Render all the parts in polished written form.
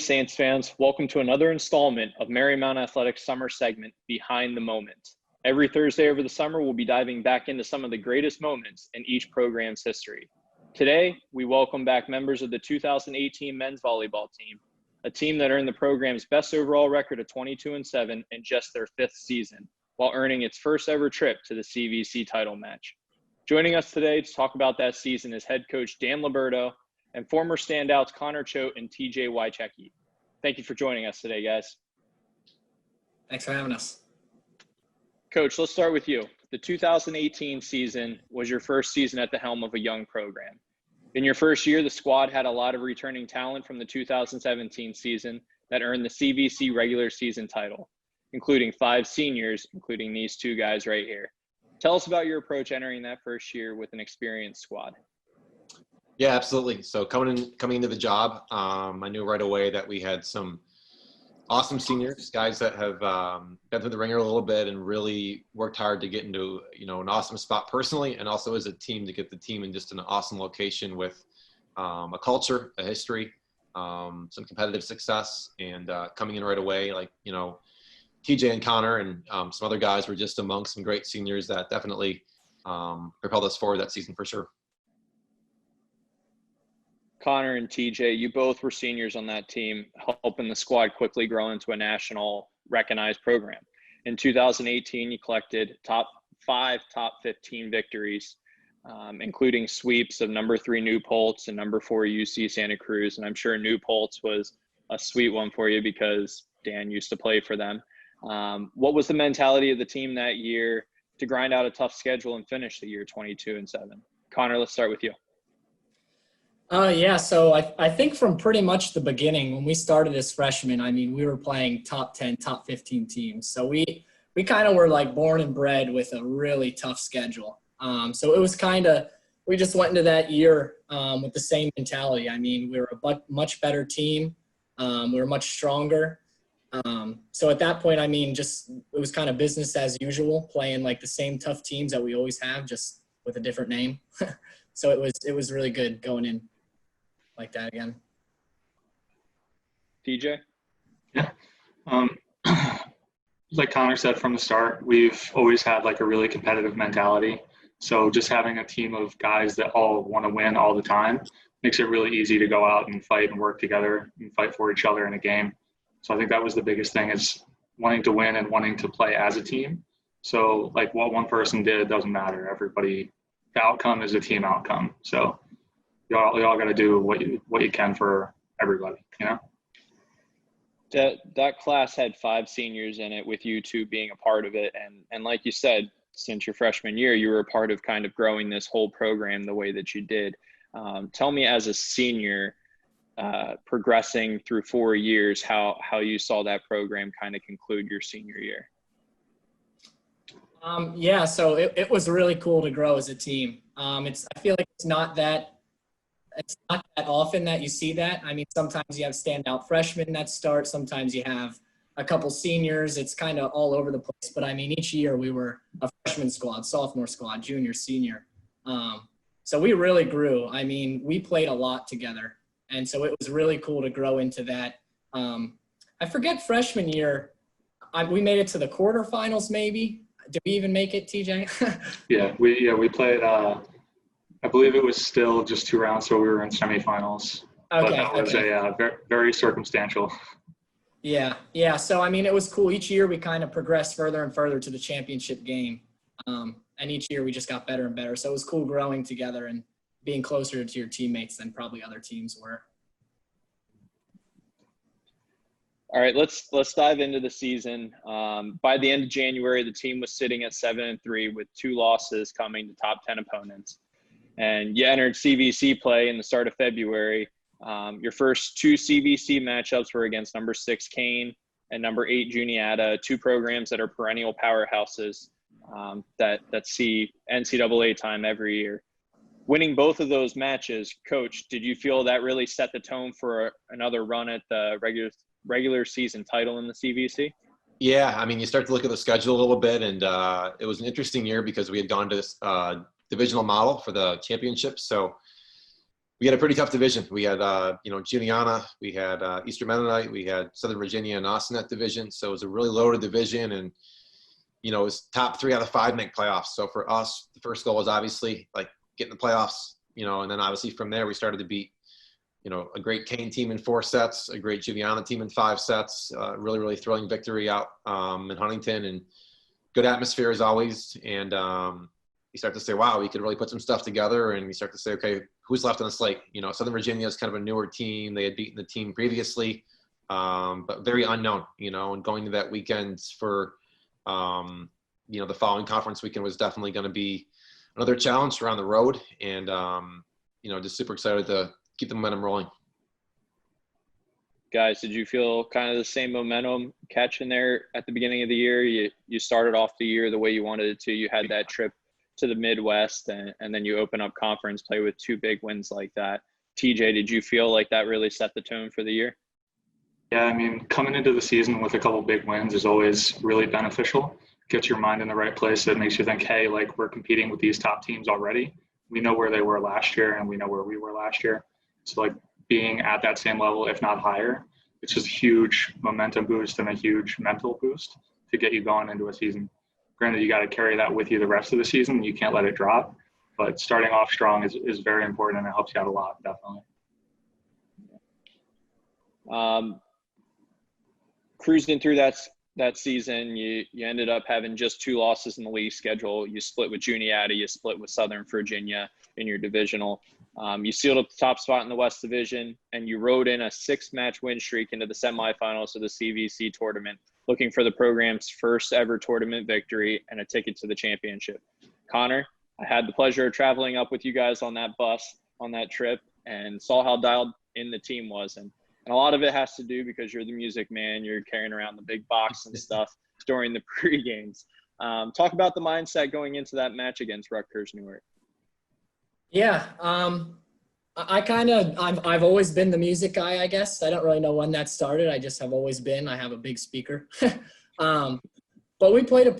Saints fans, welcome to another installment of Marymount Athletics summer segment, Behind the Moment. Every Thursday over the summer, we'll be diving back into some of the greatest moments in each program's history. Today, we welcome back members of the 2018 men's volleyball team, a team that earned the program's best overall record of 22-7 in just their fifth season, while earning its first ever trip to the CVC title match. Joining us today to talk about that season is head coach Dan Liberto and former standouts Connor Choate and TJ Wiechecki. Thank you for joining us today, guys. Thanks for having us. Coach, let's start with you. The 2018 season was your first season at the helm of a young program. In your first year, the squad had a lot of returning talent from the 2017 season that earned the CVC regular season title, including 5 seniors, including these 2 guys right here. Tell us about your approach entering that first year with an experienced squad. Yeah, absolutely. So coming into the job, I knew right away that we had some awesome seniors, guys that have been through the ringer a little bit and really worked hard to get into an awesome spot personally, and also as a team to get the team in just an awesome location with a culture, a history, some competitive success, and coming in right away, like TJ and Connor and some other guys were just among some great seniors that definitely propelled us forward that season for sure. Connor and TJ, you both were seniors on that team, helping the squad quickly grow into a national recognized program. In 2018, you collected top 15 victories, including sweeps of number 3 New Paltz and number 4 UC Santa Cruz. And I'm sure New Paltz was a sweet one for you because Dan used to play for them. What was the mentality of the team that year to grind out a tough schedule and finish the year 22-7? Connor, let's start with you. So I think from pretty much the beginning, when we started as freshmen, we were playing top 10, top 15 teams. So we kind of were like born and bred with a really tough schedule. So it was we just went into that year with the same mentality. We were a much better team. We were much stronger. So at that point, it was kind of business as usual, playing like the same tough teams that we always have, just with a different name. So it was really good going in like that again. TJ? Yeah. Like Connor said from the start, we've always had like a really competitive mentality. So just having a team of guys that all want to win all the time makes it really easy to go out and fight and work together and fight for each other in a game. So I think that was the biggest thing, is wanting to win and wanting to play as a team. So like what one person did doesn't matter. The outcome is a team outcome. So you all got to do what you can for everybody, That class had 5 seniors in it, with you 2 being a part of it. And like you said, since your freshman year, you were a part of kind of growing this whole program the way that you did. Tell me, as a senior, progressing through 4 years, how you saw that program kind of conclude your senior year. So it was really cool to grow as a team. I feel like it's not that often that you see that. Sometimes you have standout freshmen that start. Sometimes you have a couple seniors. It's kind of all over the place. But each year we were a freshman squad, sophomore squad, junior, senior. So we really grew. We played a lot together. And so it was really cool to grow into that. I forget freshman year, we made it to the quarterfinals maybe. Did we even make it, TJ? Yeah, we played, I believe it was still just 2 rounds, so we were in semifinals. Okay. But that was very, very circumstantial. Yeah. So, it was cool. Each year we kind of progressed further and further to the championship game. And each year we just got better and better. So it was cool growing together and being closer to your teammates than probably other teams were. All right, let's dive into the season. By the end of January, the team was sitting at 7-3 with 2 losses coming to top 10 opponents. And you entered CVC play in the start of February. Your first 2 CVC matchups were against number 6 Kane and number 8 Juniata, 2 programs that are perennial powerhouses that see NCAA time every year. Winning both of those matches, Coach, did you feel that really set the tone for another run at the regular season title in the CVC? Yeah, you start to look at the schedule a little bit, and it was an interesting year because we had gone to this divisional model for the championship. So we had a pretty tough division. We had, Juniata, we had Eastern Mennonite, we had Southern Virginia and Austin that division. So it was a really loaded division, and, it was top 3 out of 5 make playoffs. So for us, the first goal was obviously like getting the playoffs, and then obviously from there we started to beat, a great Kane team in 4 sets, a great Juliana team in 5 sets, really, really thrilling victory out in Huntington, and good atmosphere as always. And you start to say, wow, we could really put some stuff together. And you start to say, okay, who's left on the slate? Southern Virginia is kind of a newer team. They had beaten the team previously, but very unknown, and going to that weekend for, the following conference weekend was definitely going to be another challenge around the road. And, just super excited to keep the momentum rolling. Guys, did you feel kind of the same momentum catching there at the beginning of the year? You started off the year the way you wanted it to. You had that trip to the Midwest, and then you open up conference play with 2 big wins like that. TJ, did you feel like that really set the tone for the year? Yeah, coming into the season with a couple big wins is always really beneficial. Gets your mind in the right place. It makes you think, hey, like, we're competing with these top teams already. We know where they were last year, and we know where we were last year. So, like, being at that same level, if not higher, it's just a huge momentum boost and a huge mental boost to get you going into a season. Granted, you got to carry that with you the rest of the season. You can't let it drop. But starting off strong is very important, and it helps you out a lot, definitely. Cruising through that season, you ended up having just 2 losses in the league schedule. You split with Juniata, you split with Southern Virginia in your divisional. You sealed up the top spot in the West Division, and you rode in a 6-match win streak into the semifinals of the CVC tournament, looking for the program's first ever tournament victory and a ticket to the championship. Connor, I had the pleasure of traveling up with you guys on that bus on that trip and saw how dialed in the team was. And a lot of it has to do because you're the music man. You're carrying around the big box and stuff during the pre-games. Talk about the mindset going into that match against Rutgers Newark. Yeah, I've always been the music guy, I guess. I don't really know when that started. I just have always been. I have a big speaker. But we played a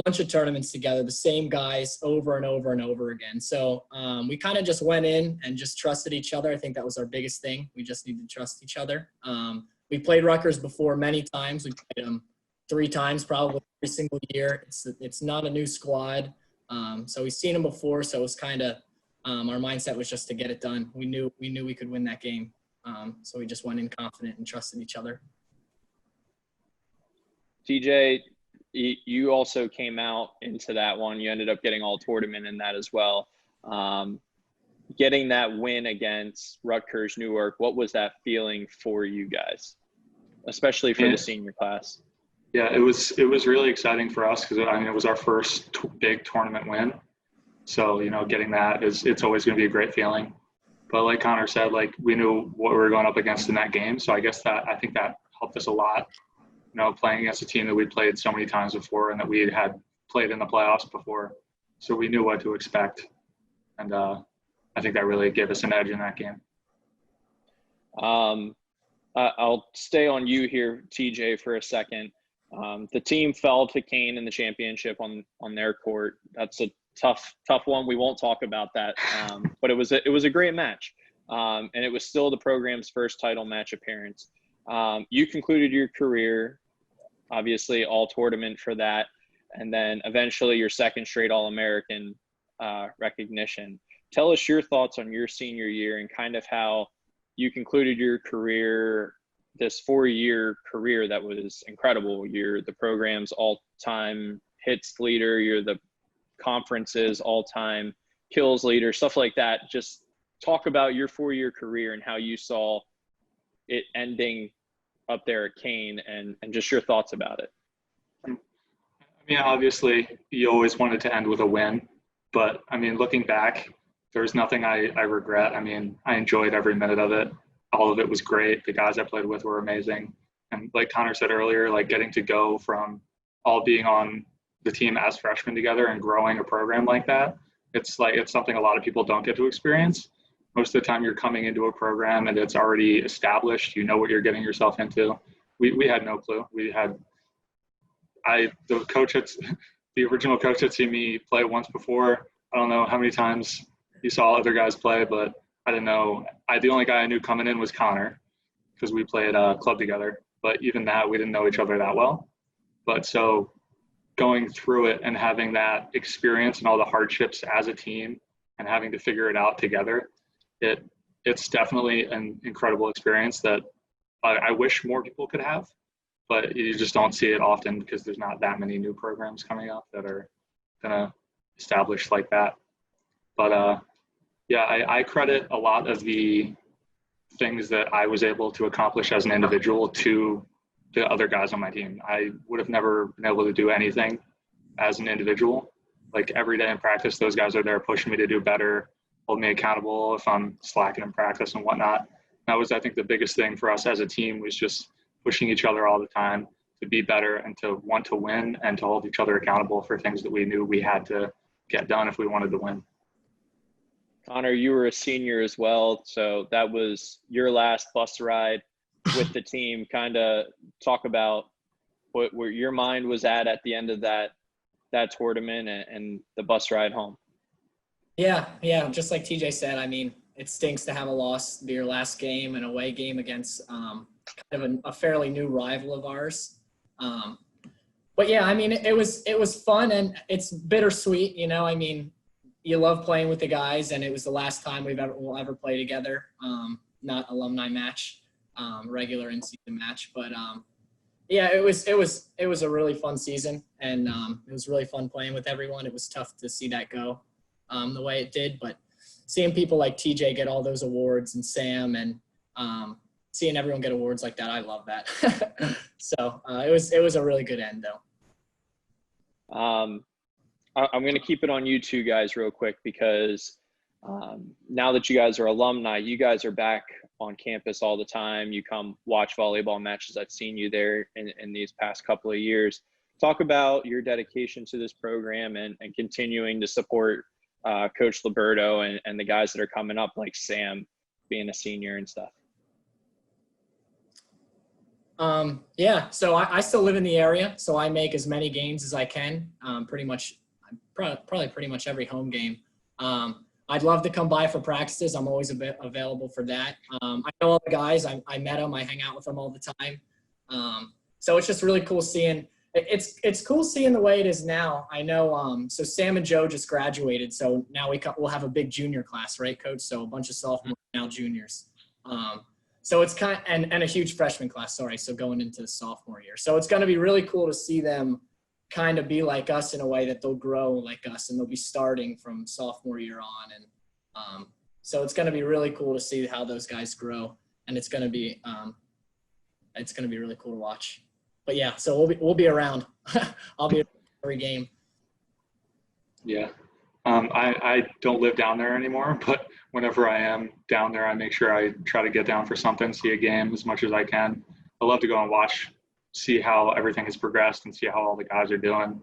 bunch of tournaments together, the same guys over and over and over again. So we kind of just went in and just trusted each other. I think that was our biggest thing. We just need to trust each other. We played Rutgers before many times. We played them 3 times probably every single year. It's not a new squad. So we've seen them before. So it was kind of our mindset was just to get it done. We knew we could win that game. So we just went in confident and trusted each other. TJ, you also came out into that one. You ended up getting all tournament in that as well. Getting that win against Rutgers Newark, what was that feeling for you guys, especially for the senior class? Yeah, it was really exciting for us because it was our first big tournament win. So, getting that it's always going to be a great feeling. But like Connor said, like, we knew what we were going up against in that game. So I think that helped us a lot. Playing against a team that we'd played so many times before and that we had played in the playoffs before. So we knew what to expect. And I think that really gave us an edge in that game. I'll stay on you here, TJ, for a second. The team fell to Kane in the championship on their court. That's a tough one. We won't talk about that. But it was a great match. And it was still the program's first title match appearance. You concluded your career, obviously all tournament for that, and then eventually your second straight All-American recognition. Tell us your thoughts on your senior year and kind of how you concluded your career, this 4-year career that was incredible. You're the program's all-time hits leader. You're the conference's all-time kills leader, stuff like that. Just talk about your 4-year career and how you saw it ending up there at Kane and just your thoughts about it. Obviously you always wanted to end with a win, but looking back, there's nothing I regret. I enjoyed every minute of it. All of it was great. The guys I played with were amazing. And like Connor said earlier, like, getting to go from all being on the team as freshmen together and growing a program like that, it's something a lot of people don't get to experience. Most of the time you're coming into a program and it's already established. You know what you're getting yourself into. We had no clue. The original coach had seen me play once before. I don't know how many times he saw other guys play, but I didn't know. The only guy I knew coming in was Connor because we played club together. But even that, we didn't know each other that well. But so going through it and having that experience and all the hardships as a team and having to figure it out together, it's definitely an incredible experience that I wish more people could have, but you just don't see it often because there's not that many new programs coming up that are going to establish like that. But yeah, I credit a lot of the things that I was able to accomplish as an individual to the other guys on my team. I would have never been able to do anything as an individual. Like every day in practice, those guys are there pushing me to do better, hold me accountable if I'm slacking in practice and whatnot. That was, I think, the biggest thing for us as a team was just pushing each other all the time to be better and to want to win and to hold each other accountable for things that we knew we had to get done if we wanted to win. Connor, you were a senior as well, so that was your last bus ride with the team. Kind of talk about where your mind was at the end of that tournament and the bus ride home. Yeah. Just like TJ said, I mean, it stinks to have a loss be your last game, an away game against kind of a fairly new rival of ours. But yeah, I mean, it was fun and it's bittersweet, you know. I mean, you love playing with the guys, and it was the last time we'll ever play together. Not alumni match, regular in-season match, but yeah, it was a really fun season, and it was really fun playing with everyone. It was tough to see that go the way it did, but seeing people like TJ get all those awards and Sam and seeing everyone get awards like that, I love that. So it was a really good end though. I'm going to keep it on you two guys real quick because now that you guys are alumni, you guys are back on campus all the time. You come watch volleyball matches. I've seen you there in these past couple of years. Talk about your dedication to this program and continuing to support Coach Liberto and the guys that are coming up, like Sam being a senior and stuff. Yeah, so I still live in the area, so I make as many games as I can, pretty much every home game. I'd love to come by for practices. I'm always available for that. I know all the guys. I met them. I hang out with them all the time. So it's just really cool seeing – it's cool seeing the way it is now. I know so Sam and Joe just graduated, so now we'll have a big junior class, right, Coach? So a bunch of sophomores, now juniors. So it's kind of, and a huge freshman class, so going into the sophomore year. So it's going to be really cool to see them kind of be like us in a way that they'll grow like us and they'll be starting from sophomore year on. And so it's going to be really cool to see how those guys grow, and it's going to be really cool to watch. But yeah, so we'll be around. I'll be at every game. Yeah. I don't live down there anymore, but whenever I am down there, I make sure I try to get down for something, see a game as much as I can. I love to go and watch, see how everything has progressed and see how all the guys are doing.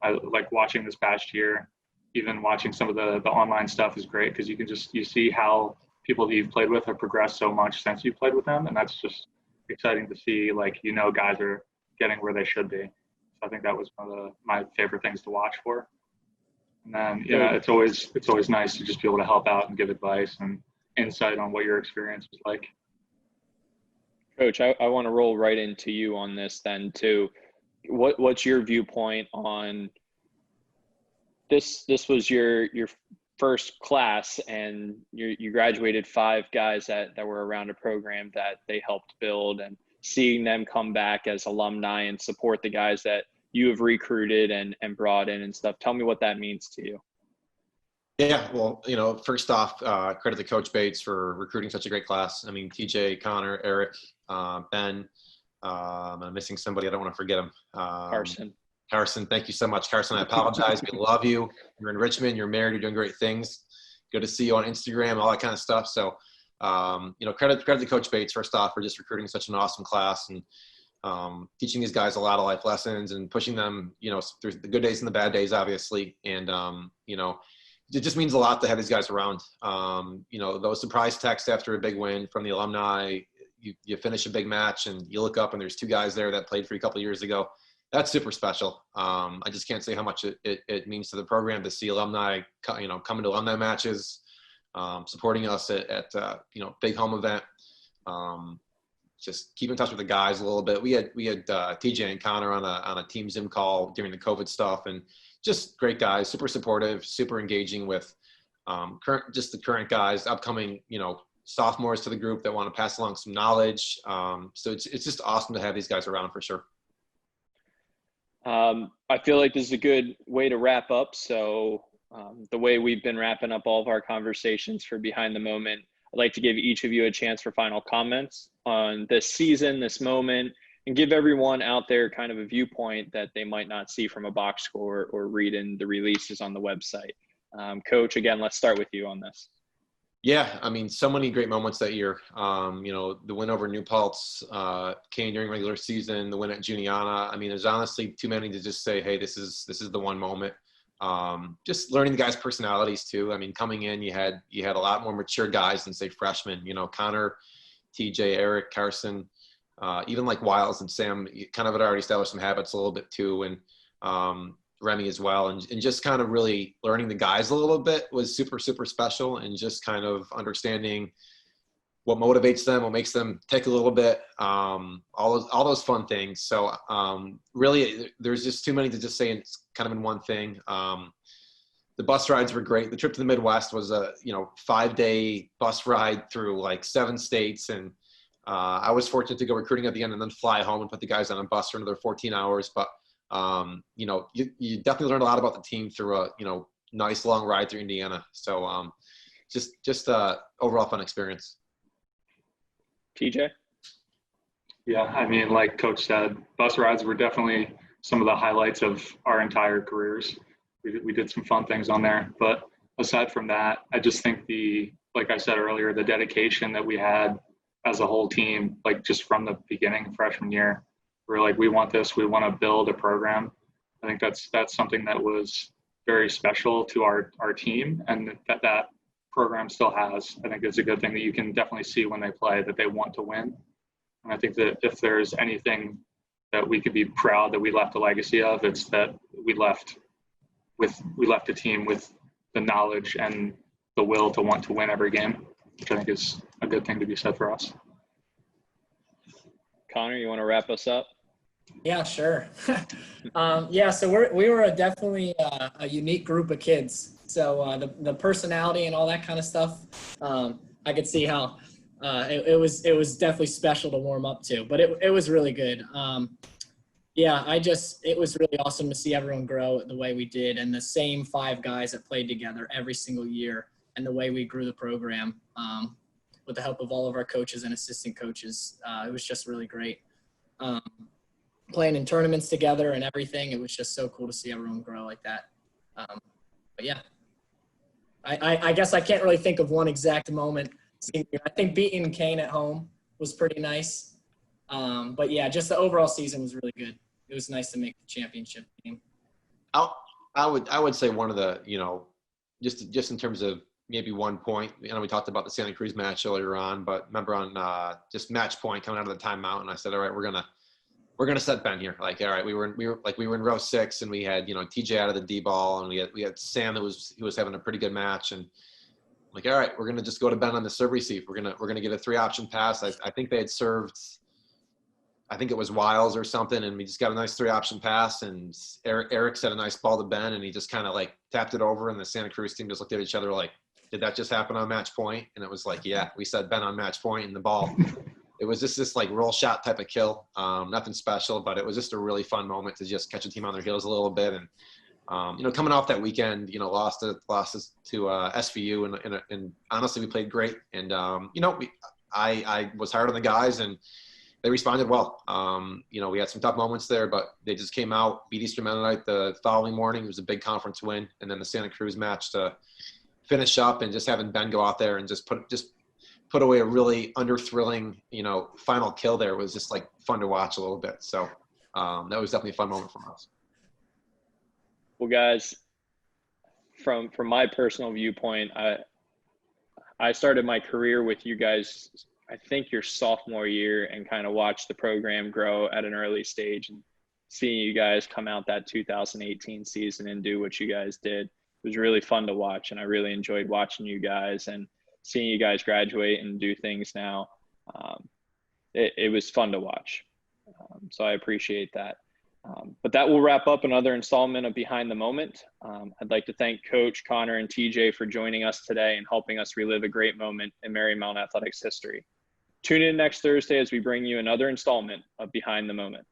I like watching this past year. Even watching some of the online stuff is great because you see how people that you've played with have progressed so much since you've played with them, and that's just exciting to see. Like, you know, guys are getting where they should be. So I think that was one of my favorite things to watch for. And then, yeah, it's always nice to just be able to help out and give advice and insight on what your experience was like. Coach, I want to roll right into you on this then too. What's your viewpoint on this? This was your first class, and you graduated 5 guys that were around a program that they helped build, and seeing them come back as alumni and support the guys that you have recruited and brought in and stuff. Tell me what that means to you. Yeah, well, you know, first off, credit to Coach Bates for recruiting such a great class. I mean, TJ, Connor, Eric, Ben, I'm missing somebody. I don't want to forget him. Carson, thank you so much. Carson, I apologize. We love you. You're in Richmond. You're married. You're doing great things. Good to see you on Instagram, all that kind of stuff. So, you know, credit to Coach Bates, first off, for just recruiting such an awesome class and teaching these guys a lot of life lessons and pushing them, you know, through the good days and the bad days, obviously. And, you know, it just means a lot to have these guys around. You know, those surprise texts after a big win from the alumni, you finish a big match and you look up and there's 2 guys there that played for you a couple of years ago. That's super special. I just can't say how much it means to the program to see alumni, you know, coming to alumni matches, supporting us at big home event. Just keep in touch with the guys a little bit. We had TJ and Connor on a team Zoom call during the COVID stuff, and just great guys, super supportive, super engaging with the current guys, upcoming, sophomores to the group that want to pass along some knowledge. So it's just awesome to have these guys around for sure. I feel like this is a good way to wrap up. So the way we've been wrapping up all of our conversations for Behind the Moment, I'd like to give each of you a chance for final comments on this season, this moment, and give everyone out there kind of a viewpoint that they might not see from a box score or read in the releases on the website. Coach, again, let's start with you on this. Yeah, I mean, so many great moments that year. The win over New Paltz came during regular season, the win at Juniana. I mean, there's honestly too many to just say, hey, this is the one moment. Just learning the guys' personalities too. I mean, coming in, you had a lot more mature guys than say freshmen. Connor, TJ, Eric, Carson, even like Wiles and Sam, kind of had already established some habits a little bit too, and Remy as well, and just kind of really learning the guys a little bit was super, super special, and just kind of understanding what motivates them, what makes them take a little bit, all those fun things. So really, there's just too many to just say it's kind of in one thing. The bus rides were great. The trip to the Midwest was a 5-day bus ride through like 7 states, and I was fortunate to go recruiting at the end and then fly home and put the guys on a bus for another 14 hours. But you definitely learned a lot about the team through a nice long ride through Indiana. So just overall fun experience. TJ? Yeah, I mean, like Coach said, bus rides were definitely some of the highlights of our entire careers. We did some fun things on there, but aside from that, I just think like I said earlier, the dedication that we had as a whole team, like just from the beginning, freshman year, we're like, we want this, we want to build a program. I think that's something that was very special to our team, and that program still has. I think it's a good thing that you can definitely see when they play that they want to win. And I think that if there's anything that we could be proud that we left a legacy of, it's that we left a team with the knowledge and the will to want to win every game, which I think is a good thing to be said for us. Connor, you want to wrap us up? Yeah, sure. So we were definitely a unique group of kids. So the personality and all that kind of stuff, I could see how it was definitely special to warm up to, but it was really good. It was really awesome to see everyone grow the way we did, and the same 5 guys that played together every single year, and the way we grew the program with the help of all of our coaches and assistant coaches. It was just really great. Playing in tournaments together and everything, it was just so cool to see everyone grow like that. But yeah, I guess I can't really think of one exact moment. I think beating Kane at home was pretty nice. But yeah, just the overall season was really good. It was nice to make the championship game. I would say one of the, just in terms of maybe one point, we talked about the Santa Cruz match earlier on, but remember on just match point coming out of the timeout, and I said, all right, we're gonna set Ben here. Like, all right, we were in row 6, and we had TJ out of the D ball, and we had Sam who was having a pretty good match, and like, all right, we're gonna just go to Ben on the serve receive. We're gonna get a 3-option pass. I think they had served, I think it was Wiles or something, and we just got a nice 3-option pass, and Eric set a nice ball to Ben, and he just kind of like tapped it over, and the Santa Cruz team just looked at each other like, did that just happen on match point? And it was like, yeah, we set Ben on match point, and the ball. It was just this like roll shot type of kill, nothing special, but it was just a really fun moment to just catch a team on their heels a little bit. And coming off that weekend, lost to SVU, and honestly, we played great. And I was hard on the guys, and they responded well. We had some tough moments there, but they just came out, beat Eastern Mennonite the following morning. It was a big conference win, and then the Santa Cruz match to finish up, and just having Ben go out there and just put away a really under-thrilling, final kill there was just like fun to watch a little bit. So that was definitely a fun moment for us. Well, guys, from my personal viewpoint, I started my career with you guys, I think your sophomore year, and kind of watched the program grow at an early stage, and seeing you guys come out that 2018 season and do what you guys did. was really fun to watch, and I really enjoyed watching you guys and seeing you guys graduate and do things now. It was fun to watch. So I appreciate that. But that will wrap up another installment of Behind the Moment. I'd like to thank Coach, Connor, and TJ for joining us today and helping us relive a great moment in Marymount Athletics history. Tune in next Thursday as we bring you another installment of Behind the Moment.